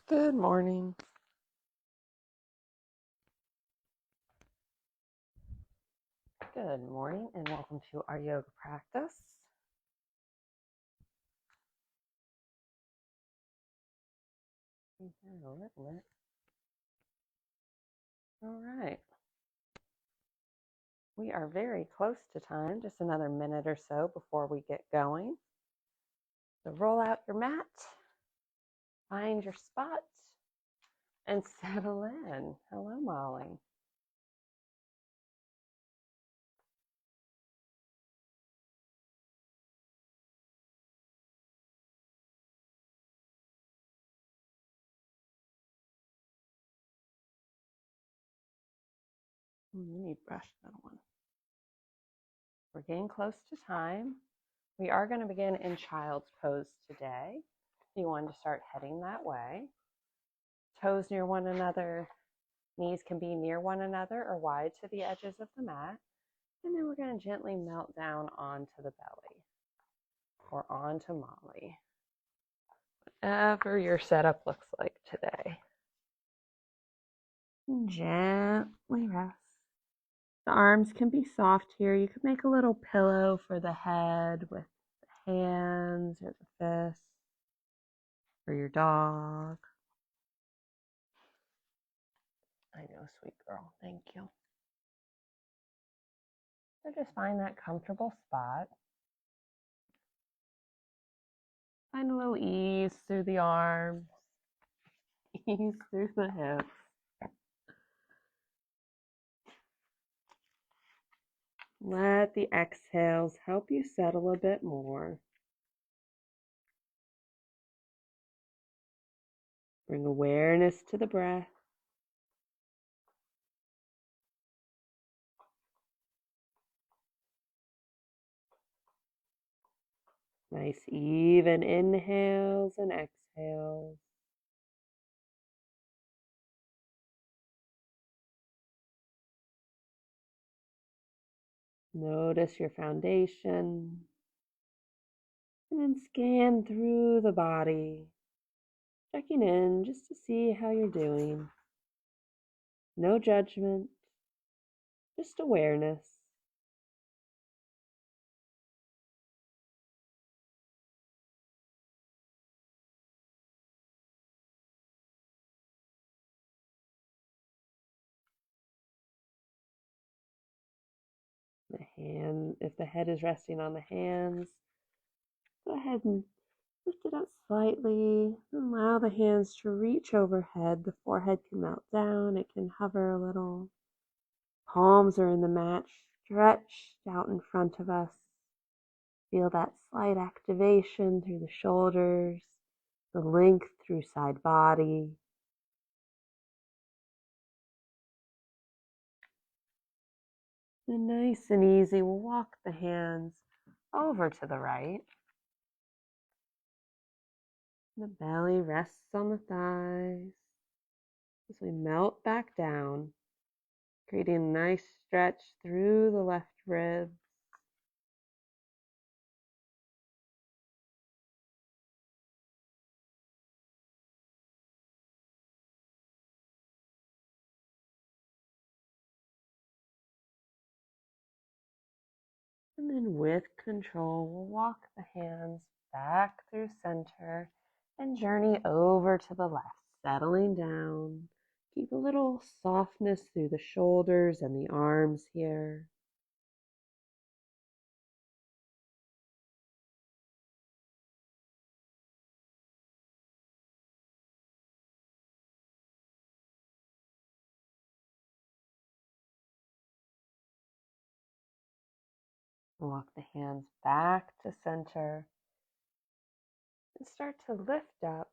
Good morning. Good morning and welcome to our yoga practice. All right. We are very close to time, just another minute or so before we get going. So roll out your mat, find your spot, and settle in. Hello, Molly. You need to brush that one. We're getting close to time. We are going to begin in child's pose today. If you want to start heading that way. Toes near one another. Knees can be near one another or wide to the edges of the mat. And then we're going to gently melt down onto the belly or onto Molly. Whatever your setup looks like today. And gently rest. The arms can be soft here. You could make a little pillow for the head with the hands or the fists or your dog. I know, sweet girl. Thank you. So just find that comfortable spot. Find a little ease through the arms, ease through the hips. Let the exhales help you settle a bit more. Bring awareness to the breath. Nice even inhales and exhales. Notice your foundation. And then scan through the body, checking in just to see how you're doing. No judgment, just awareness. If the head is resting on the hands, go ahead and lift it up slightly. Allow the hands to reach overhead. The forehead can melt down. It can hover a little. Palms are in the mat, stretched out in front of us. Feel that slight activation through the shoulders, the length through side body. And nice and easy, we'll walk the hands over to the right. The belly rests on the thighs as we melt back down, creating a nice stretch through the left ribs. And then with control, we'll walk the hands back through center and journey over to the left, settling down. Keep a little softness through the shoulders and the arms here. Walk the hands back to center and start to lift up.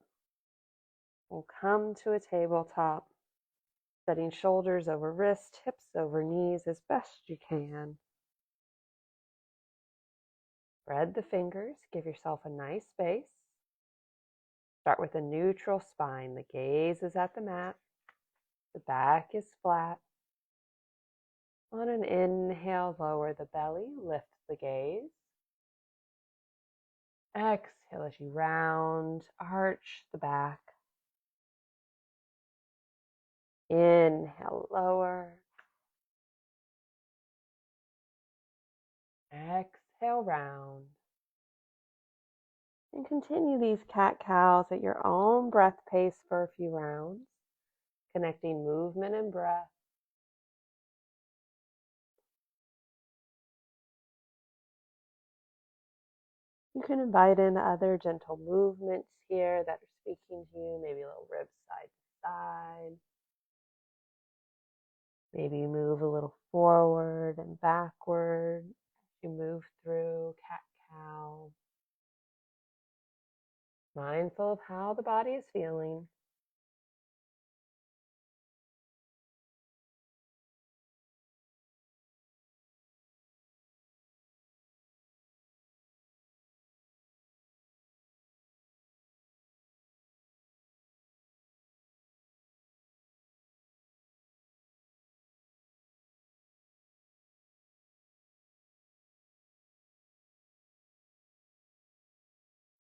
We'll come to a tabletop, setting shoulders over wrists, hips over knees as best you can. Spread the fingers, give yourself a nice space. Start with a neutral spine. The gaze is at the mat. The back is flat. On an inhale, lower the belly, lift the gaze. Exhale as you round, arch the back. Inhale, lower. Exhale, round. And continue these cat-cows at your own breath pace for a few rounds, connecting movement and breath. You can invite in other gentle movements here that are speaking to you, maybe a little ribs side to side. Maybe you move a little forward and backward as you move through cat-cow. Mindful of how the body is feeling.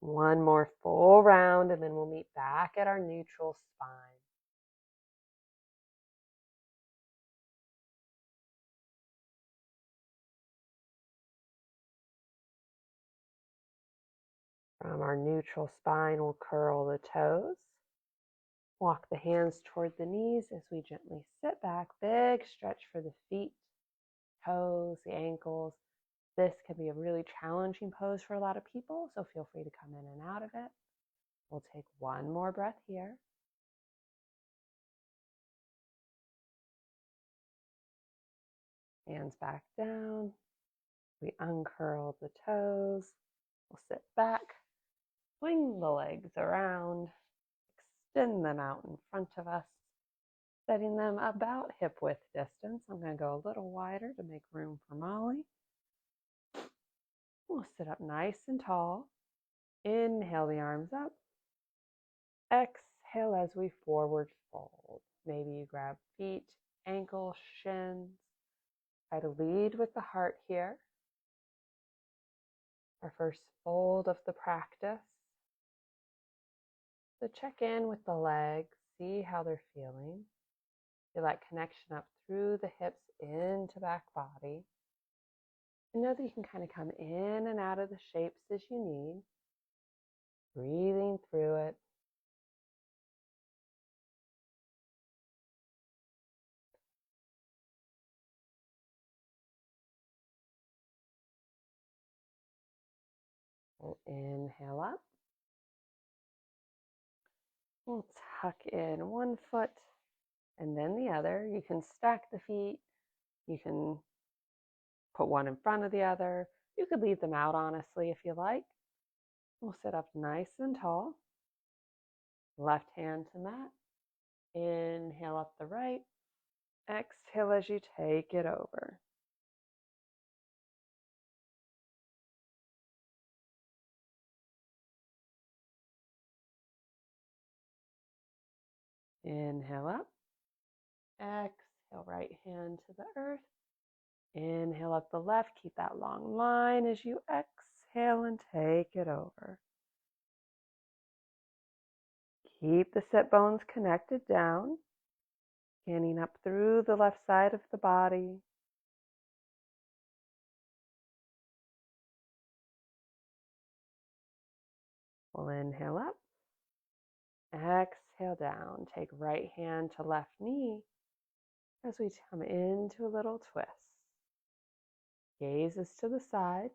One more full round, and then we'll meet back at our neutral spine. From our neutral spine, we'll curl the toes. Walk the hands toward the knees as we gently sit back. Big stretch for the feet, toes, the ankles. This can be a really challenging pose for a lot of people, so feel free to come in and out of it. We'll take one more breath here. Hands back down. We uncurl the toes. We'll sit back, swing the legs around, extend them out in front of us, setting them about hip width distance. I'm going to go a little wider to make room for Molly. We'll sit up nice and tall. Inhale the arms up. Exhale as we forward fold. Maybe you grab feet, ankles, shins. Try to lead with the heart here. Our first fold of the practice. So check in with the legs, see how they're feeling. Feel that connection up through the hips into back body. And know that you can kind of come in and out of the shapes as you need. Breathing through it. We'll inhale up. We'll tuck in one foot and then the other. You can stack the feet. You can put one in front of the other. You could leave them out, honestly, if you like. We'll sit up nice and tall. Left hand to mat. Inhale up the right. Exhale as you take it over. Inhale up. Exhale, right hand to the earth. Inhale up the left. Keep that long line as you exhale and take it over. Keep the sit bones connected down. Scanning up through the left side of the body. We'll inhale up. Exhale down. Take right hand to left knee as we come into a little twist. Gaze is to the side.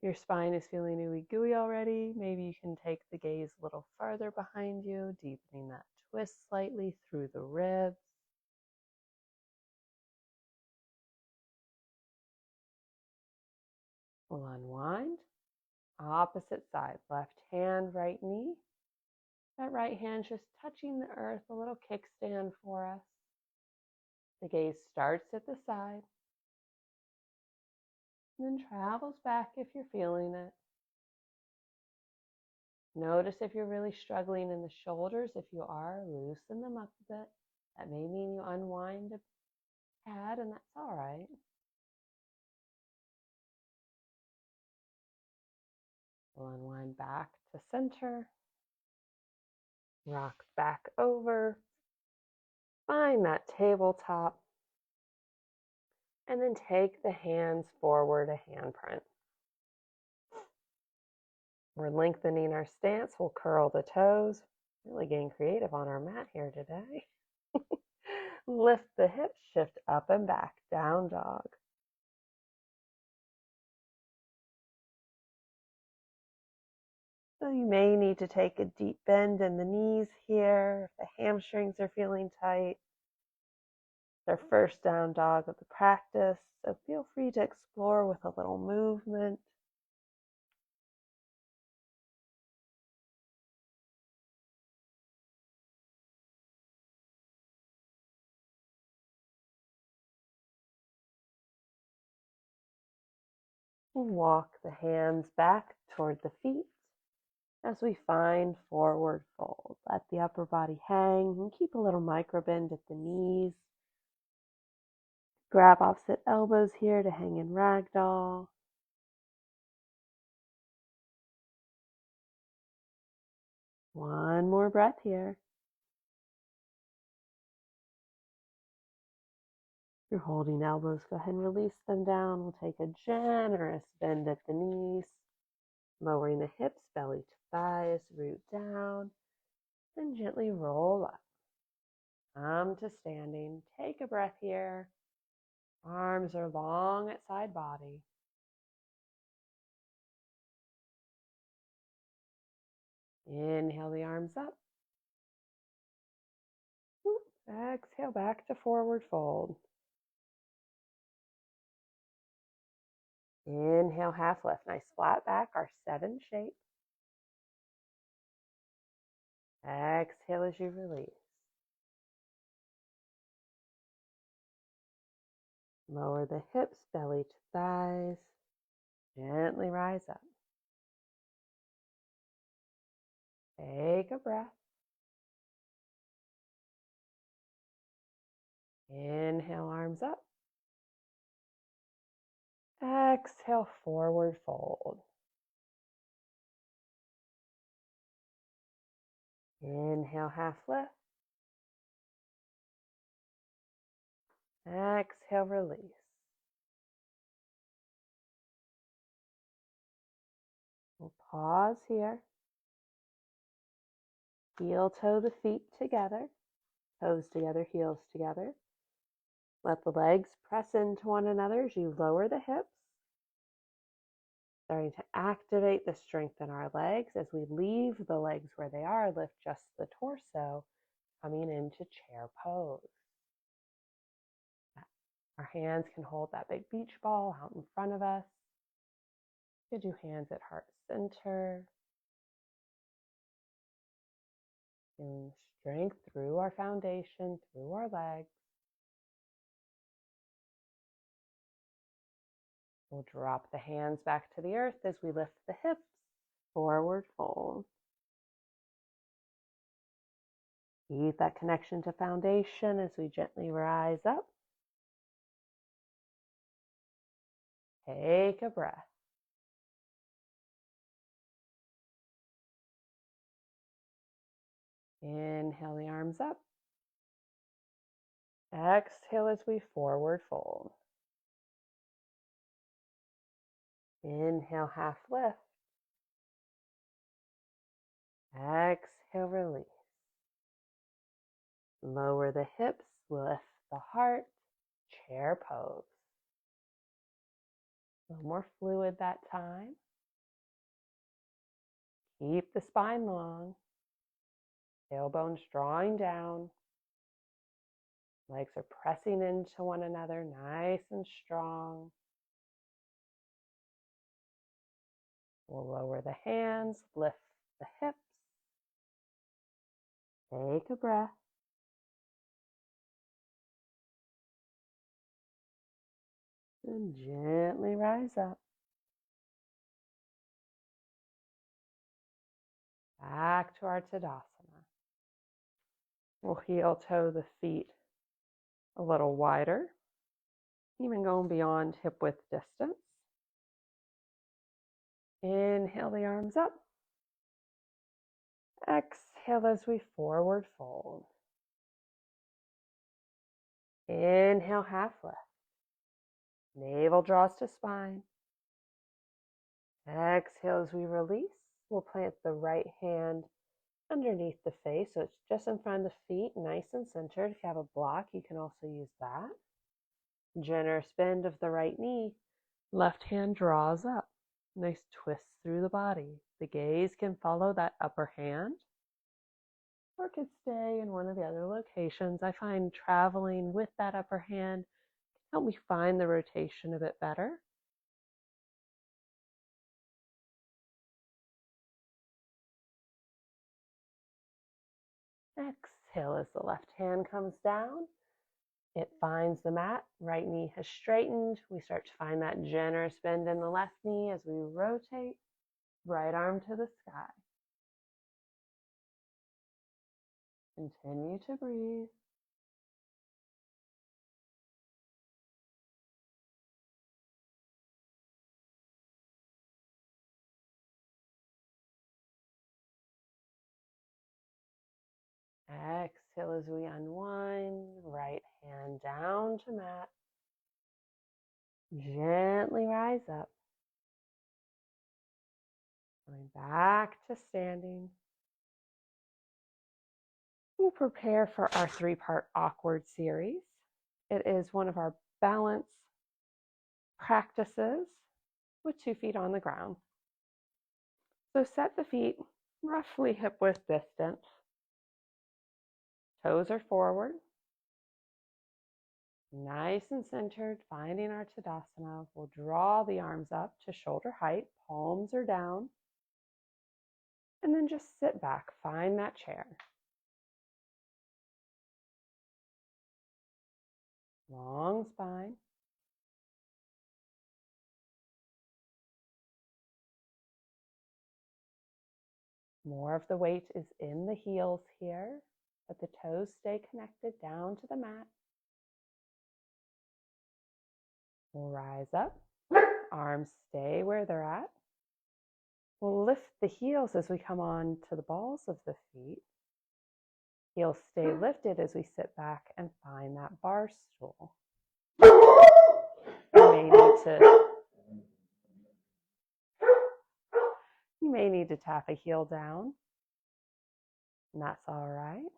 Your spine is feeling ooey gooey already. Maybe you can take the gaze a little farther behind you, deepening that twist slightly through the ribs. We'll unwind. Opposite side, left hand, right knee. That right hand just touching the earth, a little kickstand for us. The gaze starts at the side, and then travels back if you're feeling it. Notice if you're really struggling in the shoulders. If you are, loosen them up a bit. That may mean you unwind a tad, and that's all right. We'll unwind back to center. Rock back over. Find that tabletop. And then take the hands forward a handprint. We're lengthening our stance. We'll curl the toes. Really getting creative on our mat here today. Lift the hips, shift up and back, down dog. So you may need to take a deep bend in the knees here if the hamstrings are feeling tight. It's our first down dog of the practice, so feel free to explore with a little movement. Walk the hands back toward the feet as we find forward fold. Let the upper body hang and keep a little micro bend at the knees. Grab opposite elbows here to hang in ragdoll. One more breath here. If you're holding elbows, go ahead and release them down. We'll take a generous bend at the knees, lowering the hips, belly to thighs, root down, and gently roll up. Come to standing. Take a breath here. Arms are long at side body. Inhale the arms up. Exhale back to forward fold. Inhale, half lift. Nice flat back, our 7 shape. Exhale as you release. Lower the hips, belly to thighs. Gently rise up. Take a breath. Inhale, arms up. Exhale, forward fold. Inhale, half lift. Exhale, release. We'll pause here. Heel toe the feet together. Toes together, heels together. Let the legs press into one another as you lower the hips. Starting to activate the strength in our legs as we leave the legs where they are, lift just the torso, coming into chair pose. Our hands can hold that big beach ball out in front of us. You could do hands at heart center. Feeling strength through our foundation, through our legs. We'll drop the hands back to the earth as we lift the hips, forward fold. Keep that connection to foundation as we gently rise up. Take a breath. Inhale the arms up. Exhale as we forward fold. Inhale, half lift. Exhale, release. Lower the hips, lift the heart, chair pose. A little more fluid that time. Keep the spine long. Tailbones drawing down. Legs are pressing into one another, nice and strong. We'll lower the hands, lift the hips. Take a breath. And gently rise up. Back to our Tadasana. We'll heel toe the feet a little wider, even going beyond hip width distance. Inhale the arms up. Exhale exhale as we forward fold. Inhale, half lift. Navel draws to spine. Exhale as we release. We'll plant the right hand underneath the face, so it's just in front of the feet, nice and centered. If you have a block, you can also use that. Generous bend of the right knee. Left hand draws up. Nice twist through the body. The gaze can follow that upper hand, or it could stay in one of the other locations. I find traveling with that upper hand can help me find the rotation a bit better. Exhale as the left hand comes down. It finds the mat. Right knee has straightened. We start to find that generous bend in the left knee as we rotate. Right arm to the sky. Continue to breathe. Exhale as we unwind. Right hand down to mat. Gently rise up. Going back to standing. We'll prepare for our 3-part awkward series. It is one of our balance practices with 2 feet on the ground. So set the feet roughly hip width distance. Toes are forward. Nice and centered, finding our Tadasana. We'll draw the arms up to shoulder height. Palms are down. And then just sit back. Find that chair. Long spine. More of the weight is in the heels here, but the toes stay connected down to the mat. We'll rise up. Arms stay where they're at. We'll lift the heels as we come on to the balls of the feet. Heels stay lifted as we sit back and find that bar stool. You may need to tap a heel down, and that's all right.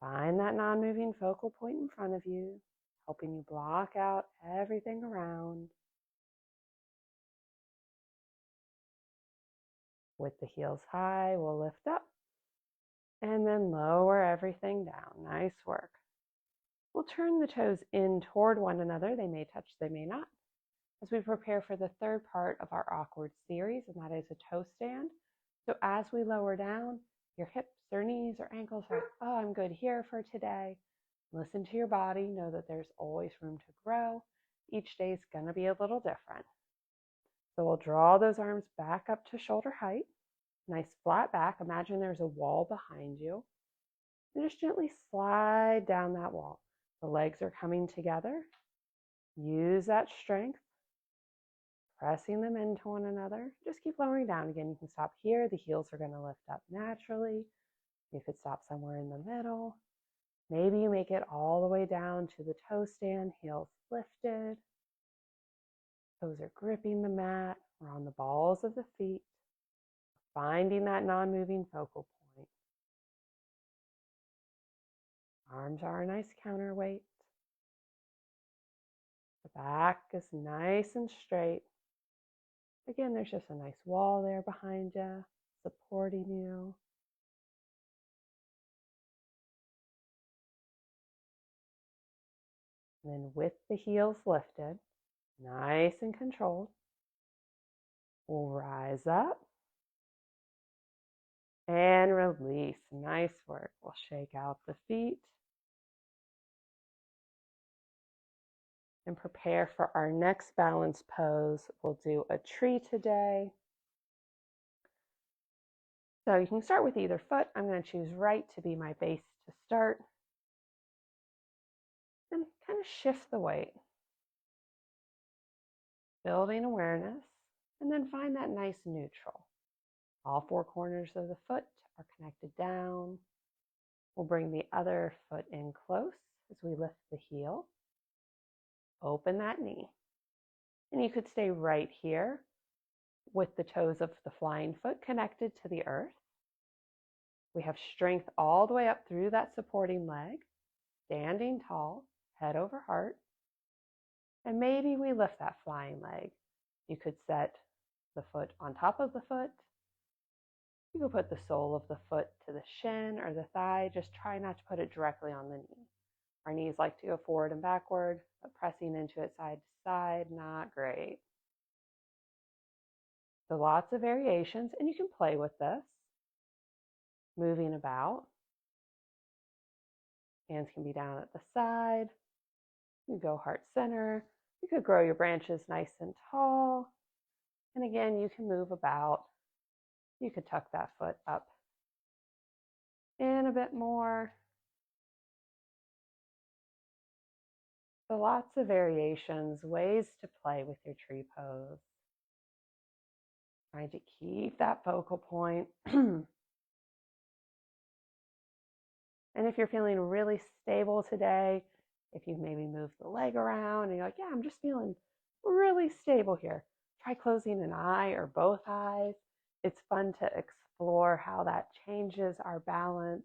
Find that non-moving focal point in front of you, helping you block out everything around. With the heels high, we'll lift up and then lower everything down. Nice work. We'll turn the toes in toward one another. They may touch, they may not, as we prepare for the 3rd part of our awkward series, and that is a toe stand. So as we lower down, your hips or knees or ankles are, oh, I'm good here for today. Listen to your body. Know that there's always room to grow. Each day is going to be a little different. So we'll draw those arms back up to shoulder height. Nice flat back. Imagine there's a wall behind you. And just gently slide down that wall. The legs are coming together. Use that strength. Pressing them into one another. Just keep lowering down. Again, you can stop here. The heels are going to lift up naturally. You could stop somewhere in the middle. Maybe you make it all the way down to the toe stand, heels lifted. Toes are gripping the mat. We're on the balls of the feet. Finding that non-moving focal point. Arms are a nice counterweight. The back is nice and straight. Again, there's just a nice wall there behind you, supporting you. And then with the heels lifted, nice and controlled, we'll rise up and release. Nice work. We'll shake out the feet and prepare for our next balance pose. We'll do a tree today. So you can start with either foot. I'm going to choose right to be my base to start. And kind of shift the weight. Building awareness. And then find that nice neutral. All four corners of the foot are connected down. We'll bring the other foot in close as we lift the heel. Open that knee. And you could stay right here with the toes of the flying foot connected to the earth. We have strength all the way up through that supporting leg, standing tall, head over heart. And maybe we lift that flying leg. You could set the foot on top of the foot. You could put the sole of the foot to the shin or the thigh. Just try not to put it directly on the knee. Our knees like to go forward and backward, but pressing into it side to side, not great. So lots of variations, and you can play with this. Moving about. Hands can be down at the side. You go heart center. You could grow your branches nice and tall. And again, you can move about. You could tuck that foot up in a bit more. So lots of variations, ways to play with your tree pose. Trying to keep that focal point. And if you're feeling really stable today, if you've maybe moved the leg around and you're like, yeah, I'm just feeling really stable here, try closing an eye or both eyes. It's fun to explore how that changes our balance.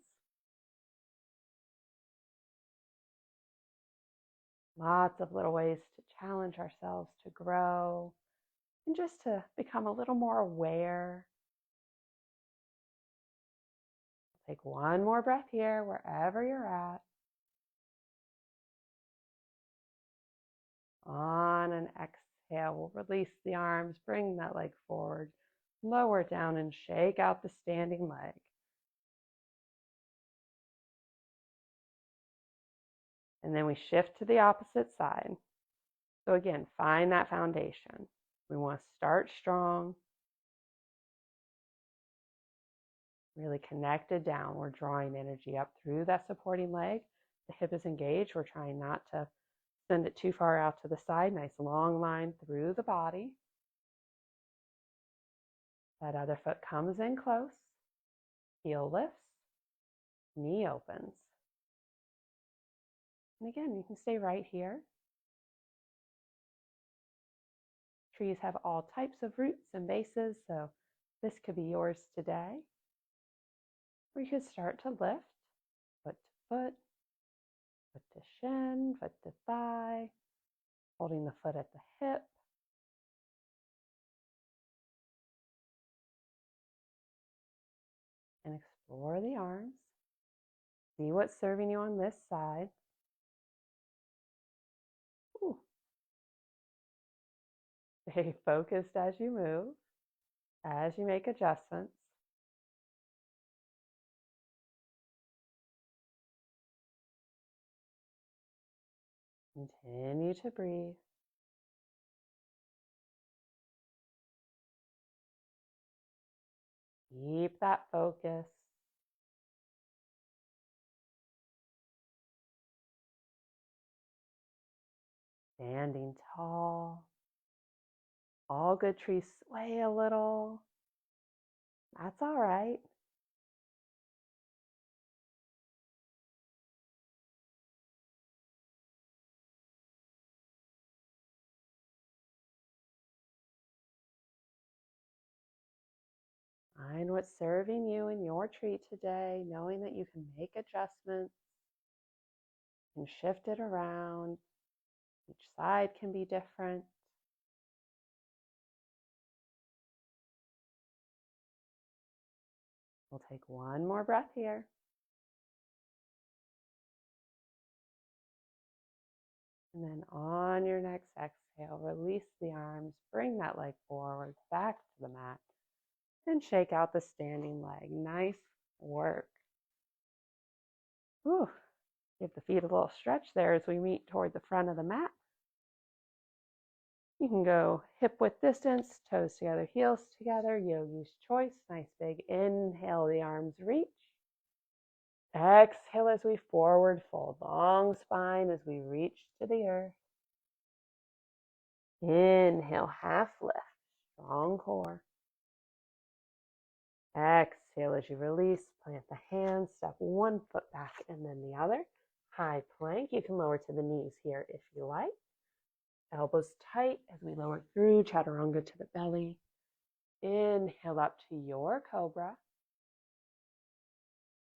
Lots of little ways to challenge ourselves to grow and just to become a little more aware. Take one more breath here, wherever you're at. On an exhale, we'll release the arms, bring that leg forward, lower it down and shake out the standing leg. And then we shift to the opposite side. So again, find that foundation. We want to start strong, really connected down. We're drawing energy up through that supporting leg. The hip is engaged. We're trying not to send it too far out to the side. Nice long line through the body. That other foot comes in close. Heel lifts. Knee opens. And again, you can stay right here. Trees have all types of roots and bases, so this could be yours today. Or you could start to lift, foot to foot, foot to shin, foot to thigh, holding the foot at the hip. And explore the arms. See what's serving you on this side. Ooh. Stay focused as you move, as you make adjustments. Continue to breathe. Keep that focus. Standing tall. All good trees sway a little. That's all right. Find what's serving you in your tree today, knowing that you can make adjustments and shift it around. Each side can be different. We'll take one more breath here. And then on your next exhale, release the arms, bring that leg forward, back to the mat, and shake out the standing leg. Nice work. Whew. Give the feet a little stretch there as we meet toward the front of the mat. You can go hip width distance, toes together, heels together, yogi's choice. Nice big inhale, the arms reach. Exhale as we forward fold, long spine as we reach to the earth. Inhale, half lift, strong core. Exhale as you release. Plant the hands, step one foot back and then the other. High plank. You can lower to the knees here if you like. Elbows tight as we lower through chaturanga to the belly. Inhale up to your cobra.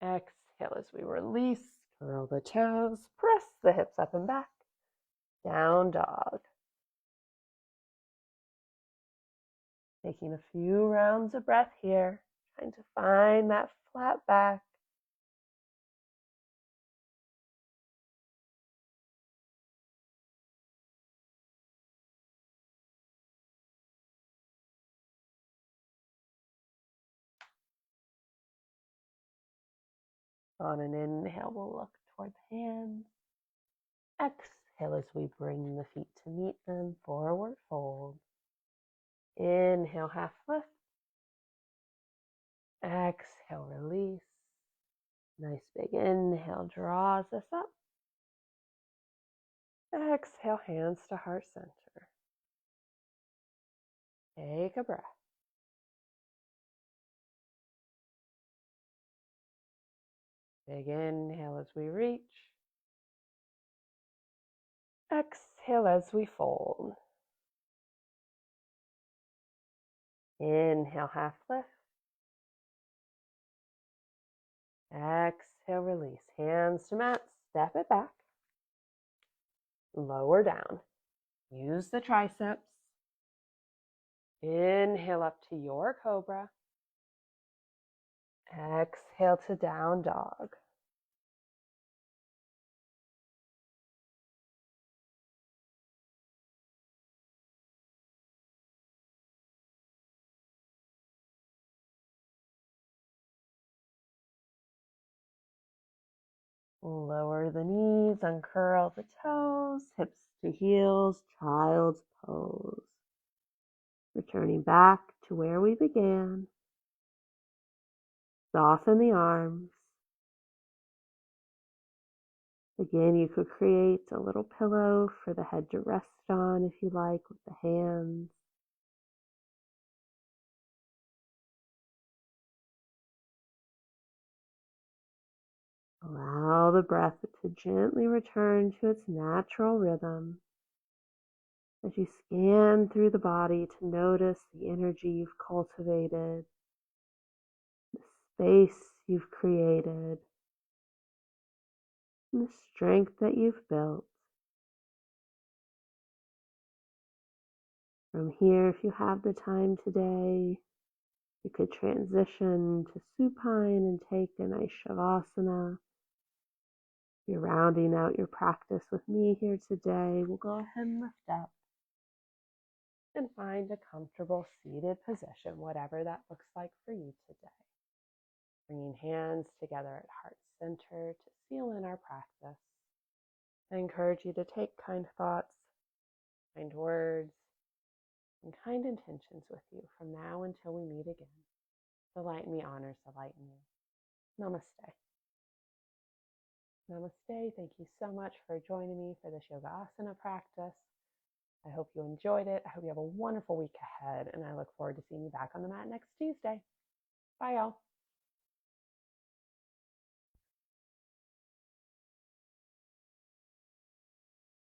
Exhale as we release. Curl the toes. Press the hips up and back. Down dog. Taking a few rounds of breath here. Trying to find that flat back. On an inhale, we'll look toward the hands. Exhale as we bring the feet to meet them. Forward fold. Inhale, half lift. Exhale, release. Nice big inhale draws us up. Exhale, hands to heart center. Take a breath. Big inhale as we reach. Exhale as we fold. Inhale, half lift. Exhale, release. Hands to mat. Step it back. Lower down. Use the triceps. Inhale up to your cobra. Exhale to down dog. Lower the knees, uncurl the toes, hips to heels, child's pose. Returning back to where we began. Soften the arms. Again, you could create a little pillow for the head to rest on if you like with the hands. Allow the breath to gently return to its natural rhythm as you scan through the body to notice the energy you've cultivated, the space you've created, and the strength that you've built. From here, if you have the time today, you could transition to supine and take a nice shavasana. You're rounding out your practice with me here today. We'll go ahead and lift up and find a comfortable seated position, whatever that looks like for you today. Bringing hands together at heart center to seal in our practice. I encourage you to take kind thoughts, kind words, and kind intentions with you from now until we meet again. The light in me honors the light in you. Namaste. Namaste. Thank you so much for joining me for this yoga asana practice. I hope you enjoyed it. I hope you have a wonderful week ahead, and I look forward to seeing you back on the mat next Tuesday. Bye, y'all.